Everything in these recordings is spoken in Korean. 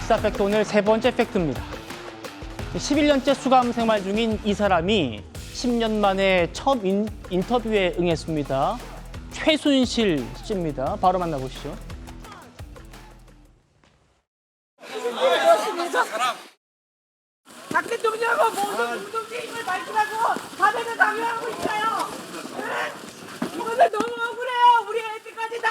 역사 팩트 오늘 세 번째 팩트입니다. 11년째 수감 생활 중인 이 사람이 10년 만에 처음 인터뷰에 응했습니다. 최순실 씨입니다. 바로 만나보시죠. 박 대통령하고 모든 공동체임을 밝히라고 밤에도 강요하고 있어요. 네? 이것은 너무 억울해요. 우리 애들까지 다.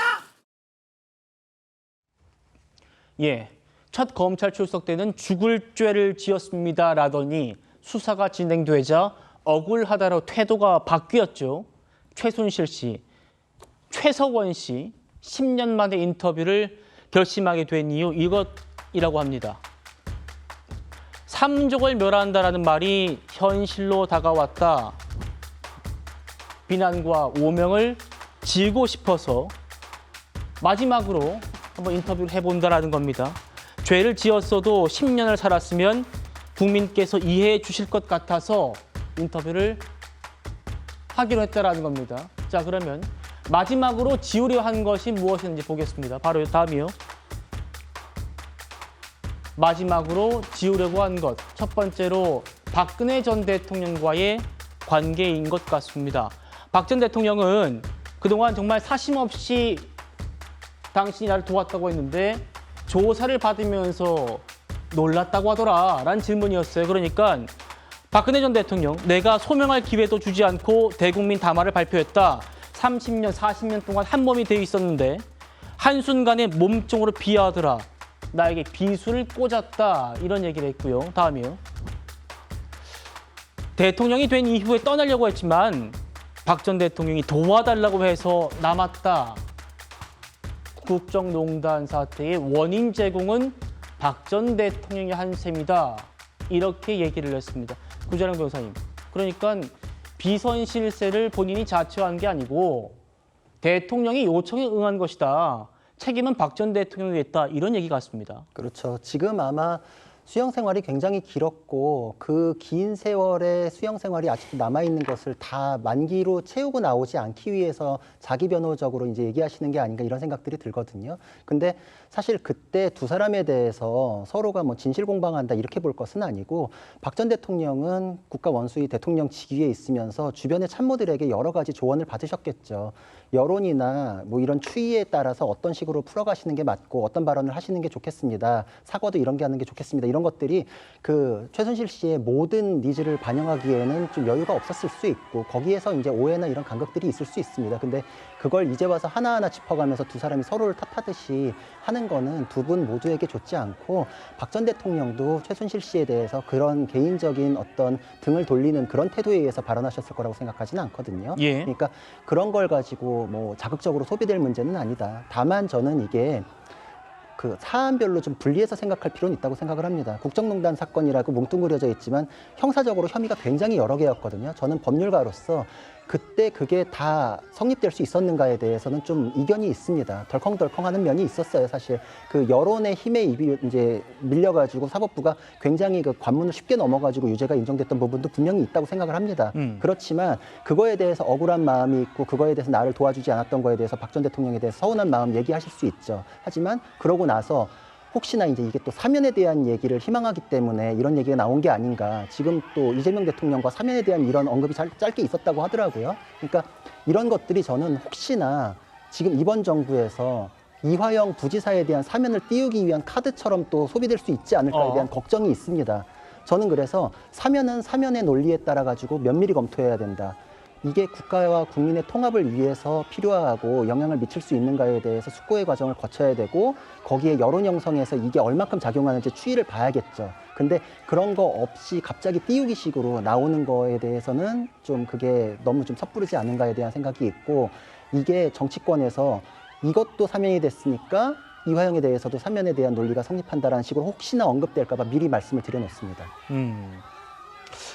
예, 첫 검찰 출석 때는 죽을 죄를 지었습니다라더니 수사가 진행되자 억울하다로 태도가 바뀌었죠. 최순실 씨, 최서원 씨 10년 만에 인터뷰를 결심하게 된 이유 이것이라고 합니다. 삼족을 멸한다라는 말이 현실로 다가왔다. 비난과 오명을 지우고 싶어서 마지막으로 한번 인터뷰를 해본다라는 겁니다. 죄를 지었어도 10년을 살았으면 국민께서 이해해 주실 것 같아서 인터뷰를 하기로 했다라는 겁니다. 자, 그러면 마지막으로 지우려 한 것이 무엇인지 보겠습니다. 바로 다음이요. 마지막으로 지우려고 한 것. 첫 번째로 박근혜 전 대통령과의 관계인 것 같습니다. 박 전 대통령은 그동안 정말 사심없이 당신이 나를 도왔다고 했는데 조사를 받으면서 놀랐다고 하더라 라는 질문이었어요. 그러니까 박근혜 전 대통령, 내가 소명할 기회도 주지 않고 대국민 담화를 발표했다. 30년, 40년 동안 한 몸이 되어 있었는데 한순간에 몸종으로 비하하더라. 나에게 비수를 꽂았다. 이런 얘기를 했고요. 다음이요. 대통령이 된 이후에 떠나려고 했지만 박 전 대통령이 도와달라고 해서 남았다. 국정농단 사태의 원인 제공은 박 전 대통령이 한 셈이다. 이렇게 얘기를 했습니다. 구자령 변호사님. 그러니까 비선실세를 본인이 자처한 게 아니고 대통령이 요청에 응한 것이다. 책임은 박 전 대통령이 했다. 이런 얘기 같습니다. 그렇죠. 지금 아마 수영 생활이 굉장히 길었고 그 긴 세월의 수영 생활이 아직도 남아있는 것을 다 만기로 채우고 나오지 않기 위해서 자기 변호적으로 이제 얘기하시는 게 아닌가 이런 생각들이 들거든요. 근데 사실 그때 두 사람에 대해서 서로가 뭐 진실 공방한다 이렇게 볼 것은 아니고 박 전 대통령은 국가 원수의 대통령 직위에 있으면서 주변의 참모들에게 여러 가지 조언을 받으셨겠죠. 여론이나 뭐 이런 추이에 따라서 어떤 식으로 풀어가시는 게 맞고 어떤 발언을 하시는 게 좋겠습니다. 사과도 이런 게 하는 게 좋겠습니다. 이런 것들이 그 최순실 씨의 모든 니즈를 반영하기에는 좀 여유가 없었을 수 있고 거기에서 이제 오해나 이런 간극들이 있을 수 있습니다. 근데 그걸 이제 와서 하나하나 짚어가면서 두 사람이 서로를 탓하듯이 하는 거는 두 분 모두에게 좋지 않고 박 전 대통령도 최순실 씨에 대해서 그런 개인적인 어떤 등을 돌리는 그런 태도에 의해서 발언하셨을 거라고 생각하지는 않거든요. 예. 그러니까 그런 걸 가지고 뭐 자극적으로 소비될 문제는 아니다. 다만 저는 이게 그 사안별로 좀 분리해서 생각할 필요는 있다고 생각을 합니다. 국정농단 사건이라고 뭉뚱그려져 있지만 형사적으로 혐의가 굉장히 여러 개였거든요. 저는 법률가로서 그때 그게 다 성립될 수 있었는가에 대해서는 좀 이견이 있습니다. 덜컹덜컹하는 면이 있었어요, 사실. 그 여론의 힘에 이제 밀려가지고 사법부가 굉장히 그 관문을 쉽게 넘어가지고 유죄가 인정됐던 부분도 분명히 있다고 생각을 합니다. 그렇지만 그거에 대해서 억울한 마음이 있고 그거에 대해서 나를 도와주지 않았던 거에 대해서 박 전 대통령에 대해서 서운한 마음 얘기하실 수 있죠. 하지만 그러고 나서 혹시나 이제 이게 또 사면에 대한 얘기를 희망하기 때문에 이런 얘기가 나온 게 아닌가. 지금 또 이재명 대통령과 사면에 대한 이런 언급이 짧게 있었다고 하더라고요. 그러니까 이런 것들이 저는 혹시나 지금 이번 정부에서 이화영 부지사에 대한 사면을 띄우기 위한 카드처럼 또 소비될 수 있지 않을까에 대한 걱정이 있습니다. 저는 그래서 사면은 사면의 논리에 따라 가지고 면밀히 검토해야 된다. 이게 국가와 국민의 통합을 위해서 필요하고 영향을 미칠 수 있는가에 대해서 숙고의 과정을 거쳐야 되고 거기에 여론 형성에서 이게 얼마큼 작용하는지 추이를 봐야겠죠. 근데 그런 거 없이 갑자기 띄우기식으로 나오는 거에 대해서는 좀 그게 너무 좀 섣부르지 않은가에 대한 생각이 있고 이게 정치권에서 이것도 사면이 됐으니까 이화영에 대해서도 사면에 대한 논리가 성립한다라는 식으로 혹시나 언급될까 봐 미리 말씀을 드려놓습니다.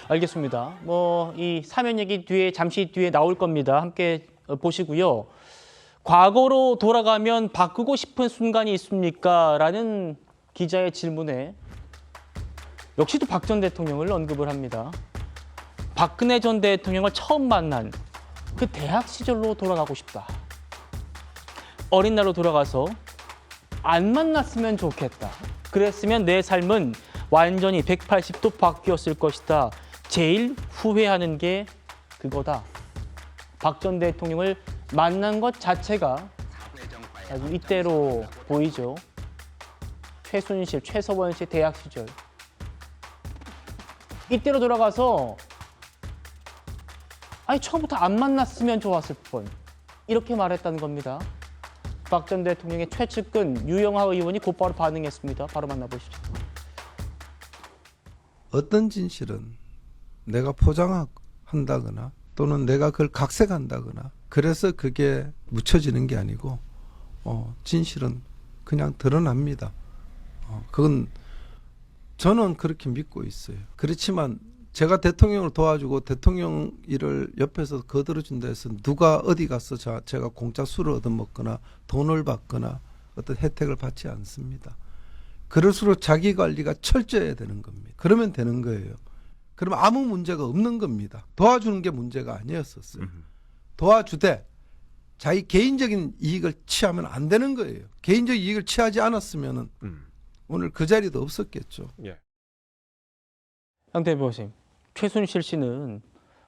알겠습니다. 뭐 이 사면 얘기 잠시 뒤에 나올 겁니다. 함께 보시고요. 과거로 돌아가면 바꾸고 싶은 순간이 있습니까? 라는 기자의 질문에 역시 또 박 전 대통령을 언급을 합니다. 박근혜 전 대통령을 처음 만난 그 대학 시절로 돌아가고 싶다. 어린 날로 돌아가서 안 만났으면 좋겠다. 그랬으면 내 삶은 완전히 180도 바뀌었을 것이다. 제일 후회하는 게 그거다. 박 전 대통령을 만난 것 자체가 아주 이때로 보이죠. 최순실, 최서원 씨 대학 시절. 이때로 돌아가서 아니 처음부터 안 만났으면 좋았을 뻔. 이렇게 말했다는 겁니다. 박 전 대통령의 최측근 유영하 의원이 곧바로 반응했습니다. 바로 만나보시죠. 어떤 진실은 내가 포장한다거나 또는 내가 그걸 각색한다거나 그래서 그게 묻혀지는 게 아니고 진실은 그냥 드러납니다. 그건 저는 그렇게 믿고 있어요. 그렇지만 제가 대통령을 도와주고 대통령 일을 옆에서 거들어준다 해서 누가 어디 가서 제가 공짜 술을 얻어먹거나 돈을 받거나 어떤 혜택을 받지 않습니다. 그럴수록 자기 관리가 철저해야 되는 겁니다. 그러면 되는 거예요. 그러면 아무 문제가 없는 겁니다. 도와주는 게 문제가 아니었었어요. 도와주되 자기 개인적인 이익을 취하면 안 되는 거예요. 개인적 이익을 취하지 않았으면 오늘 그 자리도 없었겠죠. 양 대표님, 최순실 씨는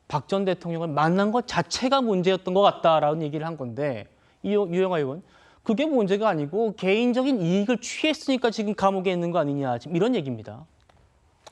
박 전 대통령을 만난 것 자체가 문제였던 것 같다라는 얘기를 한 건데 유영하 의원, 그게 문제가 아니고 개인적인 이익을 취했으니까 지금 감옥에 있는 거 아니냐, 지금 이런 얘기입니다.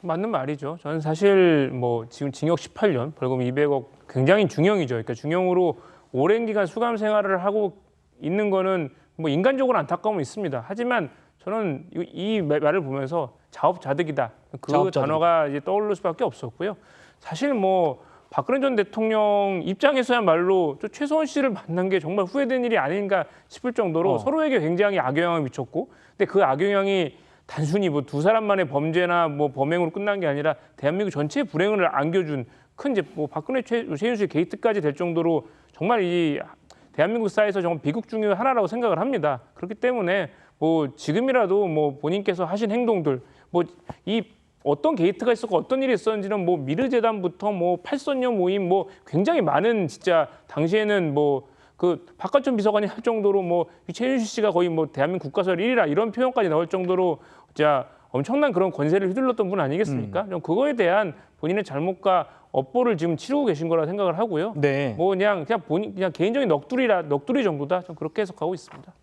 맞는 말이죠. 저는 사실 뭐 지금 징역 18년, 벌금 200억 굉장히 중형이죠. 그러니까 중형으로 오랜 기간 수감 생활을 하고 있는 거는 뭐 인간적으로 안타까움은 있습니다. 하지만 저는 이 말을 보면서 자업자득이다. 그 자업자득. 단어가 이제 떠오를 수밖에 없었고요. 사실 뭐 박근혜 전 대통령 입장에서야말로 또 최소원 씨를 만난 게 정말 후회된 일이 아닌가 싶을 정도로 서로에게 굉장히 악영향을 미쳤고, 근데 그 악영향이 단순히 뭐 두 사람만의 범죄나 뭐 범행으로 끝난 게 아니라 대한민국 전체의 불행을 안겨준 큰 이제 뭐 박근혜 최순실 게이트까지 될 정도로 정말 이 대한민국 사회에서 정말 비극 중의 하나라고 생각을 합니다. 그렇기 때문에 뭐 지금이라도 뭐 본인께서 하신 행동들, 뭐 이 어떤 게이트가 있었고 어떤 일이 있었는지는 뭐 미르재단부터 뭐 팔선녀 모임 뭐 굉장히 많은 진짜 당시에는 뭐 그 박관천 비서관이 할 정도로 뭐 최순실 씨가 거의 뭐 대한민국 국가설 1위라 이런 표현까지 나올 정도로 진짜 엄청난 그런 권세를 휘둘렀던 분 아니겠습니까? 좀 그거에 대한 본인의 잘못과 업보를 지금 치르고 계신 거라 생각을 하고요. 네. 뭐 그냥 본인 그냥 개인적인 넋두리 정도다. 좀 그렇게 해석하고 있습니다.